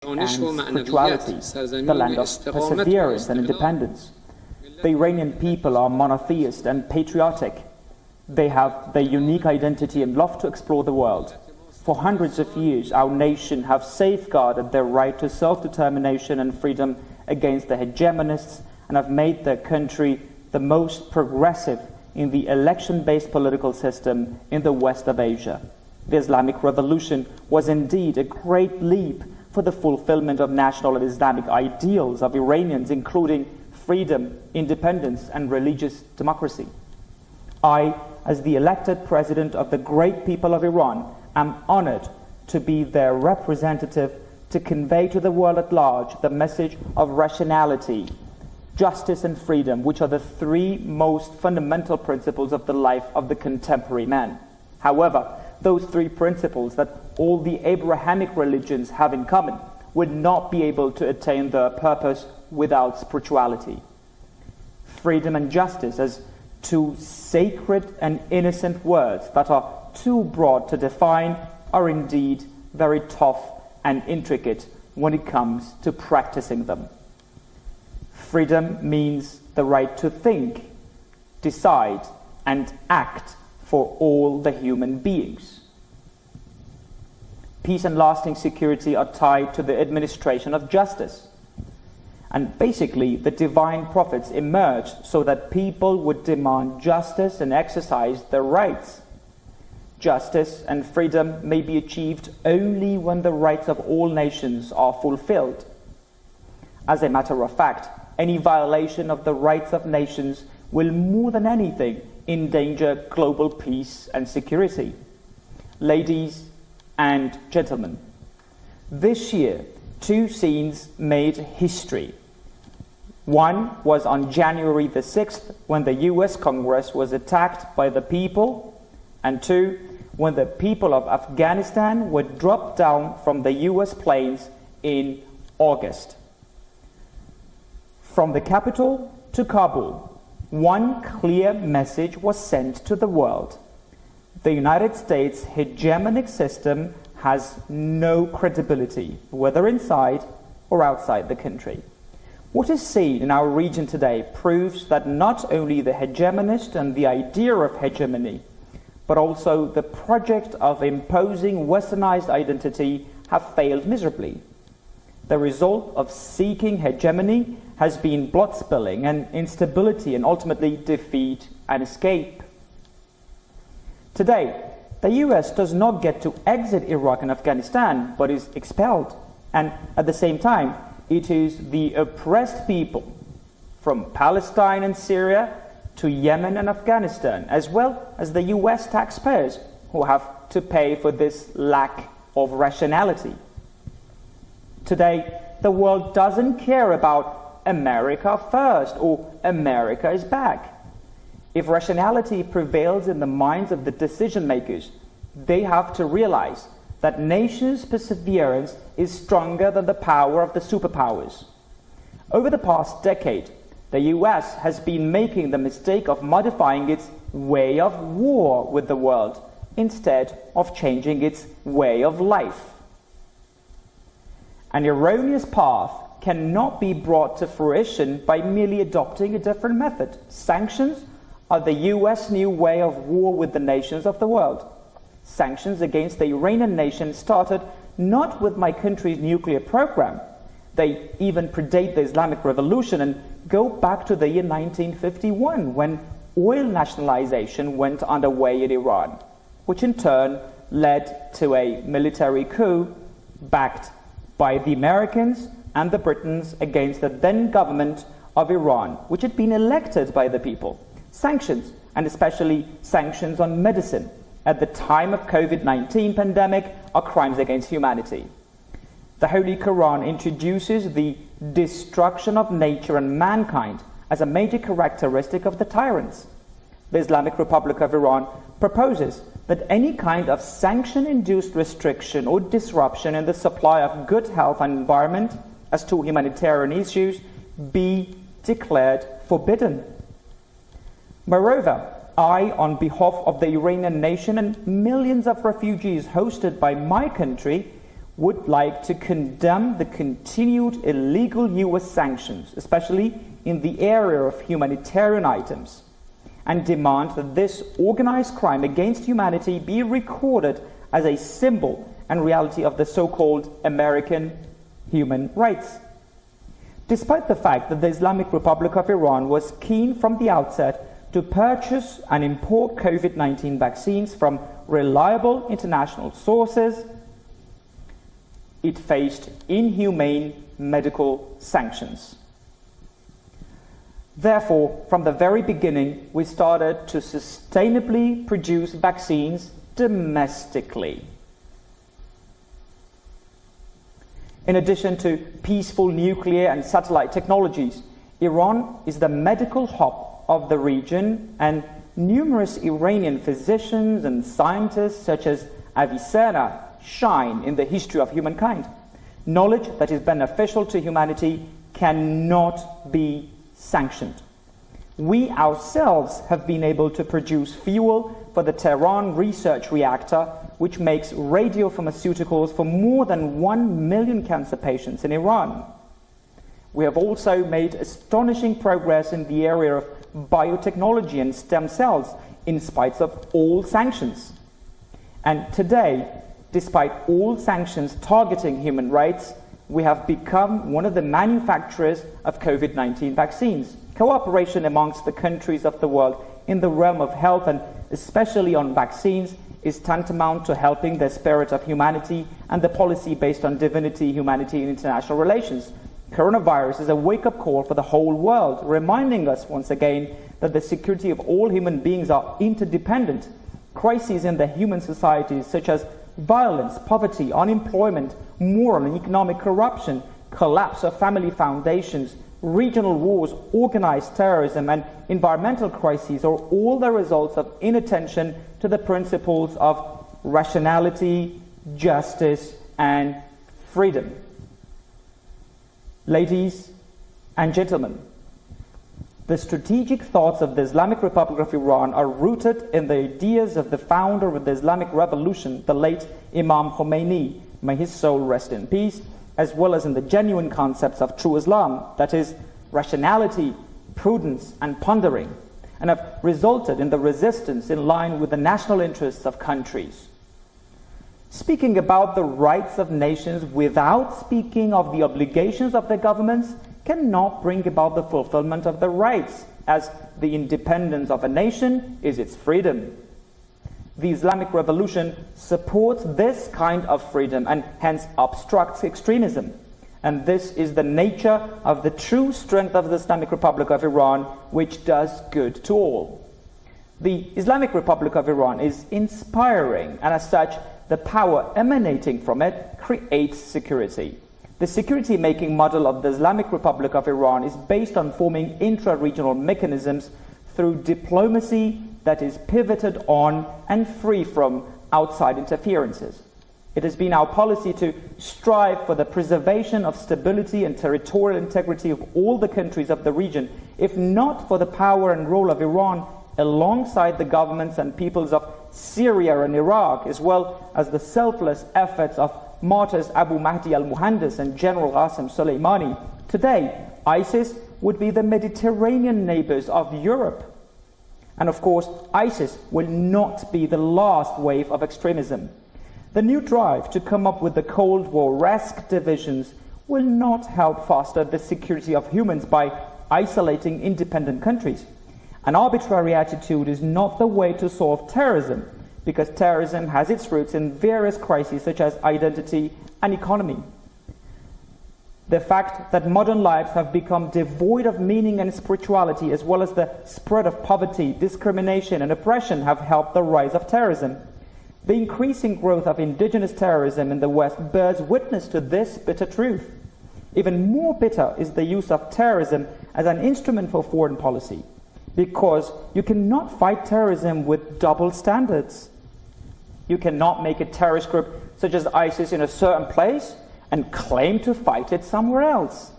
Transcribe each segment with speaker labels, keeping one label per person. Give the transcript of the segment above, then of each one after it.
Speaker 1: and spirituality, the land of perseverance and independence. The Iranian people are monotheist and patriotic. They have their unique identity and love to explore the world. For hundreds of years, our nation have safeguarded their right to self-determination and freedom against the hegemonists and have made their country the most progressive in the election-based political system in the west of Asia. The Islamic Revolution was indeed a great leap for the fulfillment of national and Islamic ideals of Iranians, including freedom, independence, and religious democracy. I, as the elected president of the great people of Iran, am honored to be their representative to convey to the world at large the message of rationality, justice, and freedom, which are the three most fundamental principles of the life of the contemporary man. However, those three principles that all the Abrahamic religions have in common would not be able to attain their purpose without spirituality. Freedom and justice as two sacred and innocent words that are too broad to define are indeed very tough and intricate when it comes to practicing them. Freedom means the right to think, decide, and act for all the human beings. Peace and lasting security are tied to the administration of justice. And basically, the divine prophets emerged so that people would demand justice and exercise their rights. Justice and freedom may be achieved only when the rights of all nations are fulfilled. As a matter of fact, any violation of the rights of nations will more than anything endanger global peace and security. Ladies and gentlemen, this year, two scenes made history. One was on January the 6th, when the US Congress was attacked by the people, and two, when the people of Afghanistan were dropped down from the US planes in August. From the capital to Kabul, one clear message was sent to the world. The United States hegemonic system has no credibility, whether inside or outside the country. What is seen in our region today proves that not only the hegemonist and the idea of hegemony, but also the project of imposing westernized identity have failed miserably. The result of seeking hegemony has been blood spilling and instability, and ultimately defeat and escape. Today, the US does not get to exit Iraq and Afghanistan, but is expelled. And at the same time, it is the oppressed people from Palestine and Syria to Yemen and Afghanistan, as well as the US taxpayers, who have to pay for this lack of rationality. Today, the world doesn't care about America first or America is back. If rationality prevails in the minds of the decision makers, they have to realize that nations' perseverance is stronger than the power of the superpowers. Over the past decade, the US has been making the mistake of modifying its way of war with the world instead of changing its way of life. An erroneous path cannot be brought to fruition by merely adopting a different method. Sanctions are the US new way of war with the nations of the world. Sanctions against the Iranian nation started not with my country's nuclear program. They even predate the Islamic Revolution and go back to the year 1951, when oil nationalization went underway in Iran, which in turn led to a military coup backed by the Americans and the Britons against the then government of Iran, which had been elected by the people. Sanctions, and especially sanctions on medicine, at the time of COVID-19 pandemic, are crimes against humanity. The Holy Quran introduces the destruction of nature and mankind as a major characteristic of the tyrants. The Islamic Republic of Iran proposes that any kind of sanction-induced restriction or disruption in the supply of good health and environment as to humanitarian issues be declared forbidden. Moreover, I, on behalf of the Iranian nation and millions of refugees hosted by my country, would like to condemn the continued illegal US sanctions, especially in the area of humanitarian items, and demand that this organized crime against humanity be recorded as a symbol and reality of the so-called American human rights. Despite the fact that the Islamic Republic of Iran was keen from the outset to purchase and import COVID-19 vaccines from reliable international sources, it faced inhumane medical sanctions. Therefore, from the very beginning, we started to sustainably produce vaccines domestically. In addition to peaceful nuclear and satellite technologies, Iran is the medical hub of the region, and numerous Iranian physicians and scientists such as Avicenna shine in the history of humankind. Knowledge that is beneficial to humanity cannot be sanctioned. We ourselves have been able to produce fuel for the Tehran research reactor, which makes radiopharmaceuticals for more than 1 million cancer patients in Iran. We have also made astonishing progress in the area of biotechnology and stem cells, in spite of all sanctions. And today, despite all sanctions targeting human rights, we have become one of the manufacturers of COVID-19 vaccines. Cooperation amongst the countries of the world in the realm of health, and especially on vaccines, is tantamount to helping the spirit of humanity and the policy based on divinity, humanity, and international relations. Coronavirus is a wake-up call for the whole world, reminding us once again that the security of all human beings are interdependent. Crises in the human societies such as violence, poverty, unemployment, moral and economic corruption, collapse of family foundations, regional wars, organized terrorism, and environmental crises are all the results of inattention to the principles of rationality, justice, and freedom. Ladies and gentlemen, the strategic thoughts of the Islamic Republic of Iran are rooted in the ideas of the founder of the Islamic Revolution, the late Imam Khomeini, may his soul rest in peace, as well as in the genuine concepts of true Islam, that is, rationality, prudence, and pondering, and have resulted in the resistance in line with the national interests of countries. Speaking about the rights of nations without speaking of the obligations of their governments cannot bring about the fulfillment of the rights, as the independence of a nation is its freedom. The Islamic Revolution supports this kind of freedom and hence obstructs extremism. And this is the nature of the true strength of the Islamic Republic of Iran, which does good to all. The Islamic Republic of Iran is inspiring, and as such, the power emanating from it creates security. The security-making model of the Islamic Republic of Iran is based on forming intra-regional mechanisms through diplomacy that is pivoted on and free from outside interferences. It has been our policy to strive for the preservation of stability and territorial integrity of all the countries of the region, if not for the power and role of Iran alongside the governments and peoples of Syria and Iraq, as well as the selfless efforts of martyrs Abu Mahdi al-Muhandis and General Qasem Soleimani. Today, ISIS would be the Mediterranean neighbors of Europe. And of course, ISIS will not be the last wave of extremism. The new drive to come up with the Cold War-esque divisions will not help foster the security of humans by isolating independent countries. An arbitrary attitude is not the way to solve terrorism, because terrorism has its roots in various crises such as identity and economy. The fact that modern lives have become devoid of meaning and spirituality, as well as the spread of poverty, discrimination, and oppression, have helped the rise of terrorism. The increasing growth of indigenous terrorism in the West bears witness to this bitter truth. Even more bitter is the use of terrorism as an instrument for foreign policy, because you cannot fight terrorism with double standards. You cannot make a terrorist group such as ISIS in a certain place and claim to fight it somewhere else.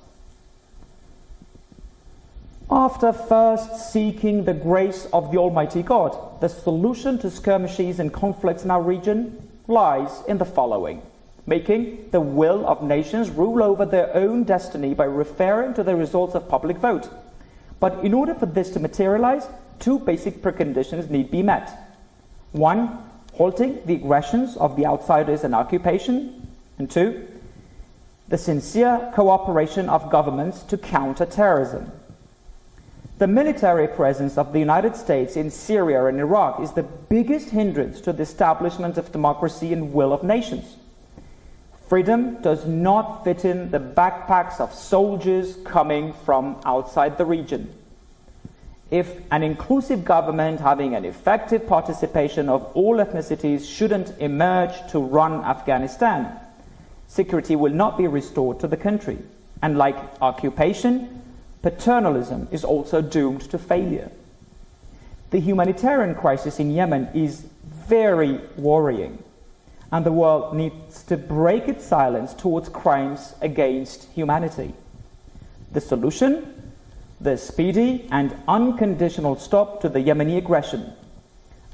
Speaker 1: After first seeking the grace of the Almighty God, the solution to skirmishes and conflicts in our region lies in the following. making the will of nations rule over their own destiny by referring to the results of public vote. But in order for this to materialize, two basic preconditions need be met. One, halting the aggressions of the outsiders and occupation, and two, the sincere cooperation of governments to counter terrorism. The military presence of the United States in Syria and Iraq is the biggest hindrance to the establishment of democracy and will of nations. Freedom does not fit in the backpacks of soldiers coming from outside the region. If an inclusive government having an effective participation of all ethnicities shouldn't emerge to run Afghanistan, security will not be restored to the country. And like occupation, paternalism is also doomed to failure. The humanitarian crisis in Yemen is very worrying, and the world needs to break its silence towards crimes against humanity. The solution? The speedy and unconditional stop to the Yemeni aggression,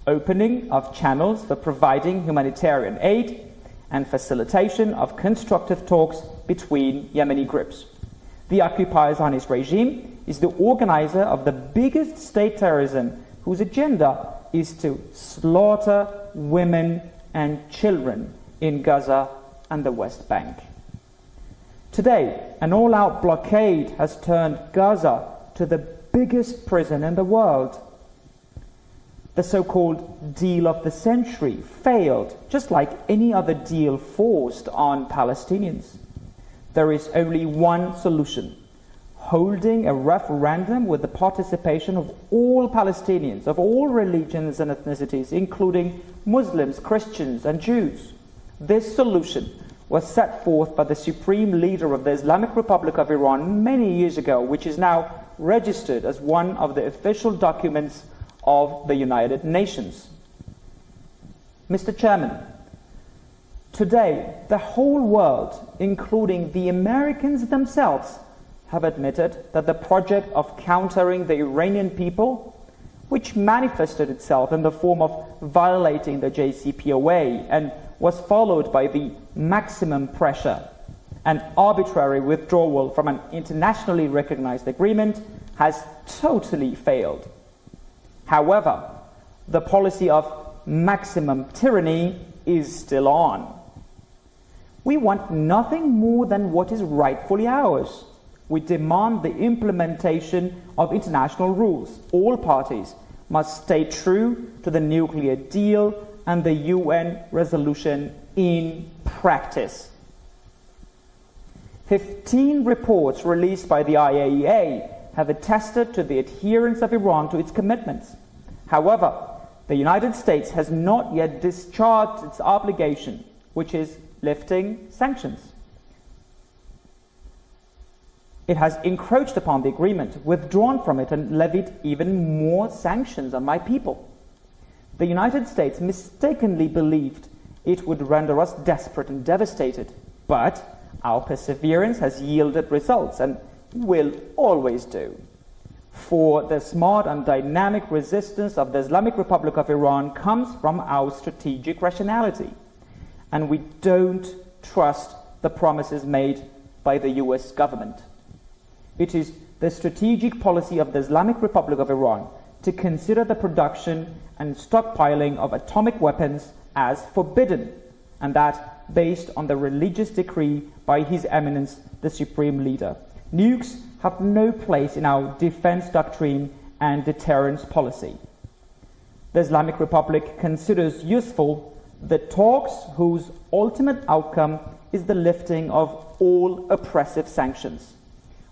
Speaker 1: opening of channels for providing humanitarian aid, and facilitation of constructive talks between Yemeni groups. The occupier Zionist regime is the organizer of the biggest state terrorism, whose agenda is to slaughter women and children in Gaza and the West Bank. Today, an all-out blockade has turned Gaza to the biggest prison in the world. The so-called deal of the century failed, just like any other deal forced on Palestinians. There is only one solution: holding a referendum with the participation of all Palestinians, of all religions and ethnicities, including Muslims, Christians, and Jews. This solution was set forth by the supreme leader of the Islamic Republic of Iran many years ago, which is now registered as one of the official documents of the United Nations. Mr. Chairman, today the whole world, including the Americans themselves, have admitted that the project of countering the Iranian people, which manifested itself in the form of violating the JCPOA and was followed by the maximum pressure and arbitrary withdrawal from an internationally recognized agreement, has totally failed. However, the policy of maximum tyranny is still on. We want nothing more than what is rightfully ours. We demand the implementation of international rules. All parties must stay true to the nuclear deal and the UN resolution in practice. 15 reports released by the IAEA have attested to the adherence of Iran to its commitments. However, the United States has not yet discharged its obligation, which is lifting sanctions. It has encroached upon the agreement, withdrawn from it, and levied even more sanctions on my people. The United States mistakenly believed it would render us desperate and devastated, but our perseverance has yielded results and will always do. For the smart and dynamic resistance of the Islamic Republic of Iran comes from our strategic rationality, and we don't trust the promises made by the US government. It is the strategic policy of the Islamic Republic of Iran to consider the production and stockpiling of atomic weapons as forbidden, and that based on the religious decree by His Eminence, the Supreme Leader. Nukes have no place in our defense doctrine and deterrence policy. The Islamic Republic considers useful the talks whose ultimate outcome is the lifting of all oppressive sanctions,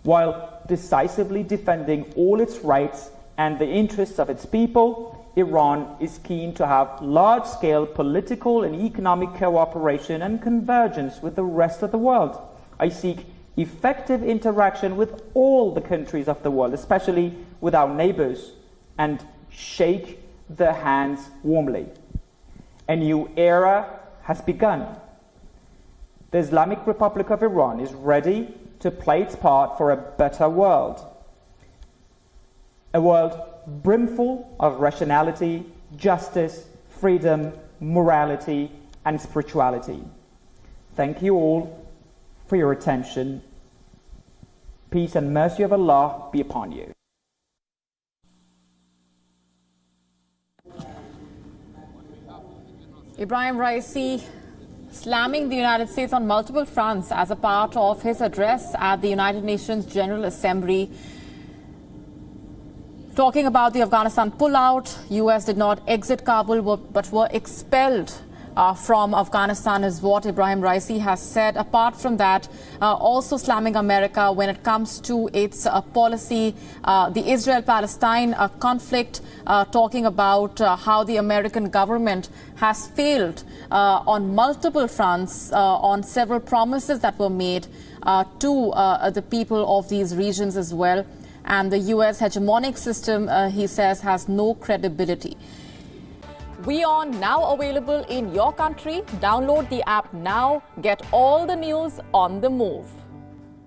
Speaker 1: while decisively defending all its rights and the interests of its people. Iran is keen to have large-scale political and economic cooperation and convergence with the rest of the world. I seek effective interaction with all the countries of the world, especially with our neighbors, and shake their hands warmly. A new era has begun. The Islamic Republic of Iran is ready to play its part for a better world. A world brimful of rationality, justice, freedom, morality, and spirituality. Thank you all for your attention. Peace and mercy of Allah be upon you.
Speaker 2: Ebrahim Raisi slamming the United States on multiple fronts as a part of his address at the United Nations General Assembly. Talking about the Afghanistan pullout, US did not exit Kabul but were expelled from Afghanistan is what Ebrahim Raisi has said. Apart from that, also slamming America when it comes to its policy, the Israel-Palestine conflict, talking about how the American government has failed on multiple fronts, on several promises that were made to the people of these regions as well. And the US hegemonic system, he says, has no credibility. WION now available in your country. Download the app now. Get all the news on the move.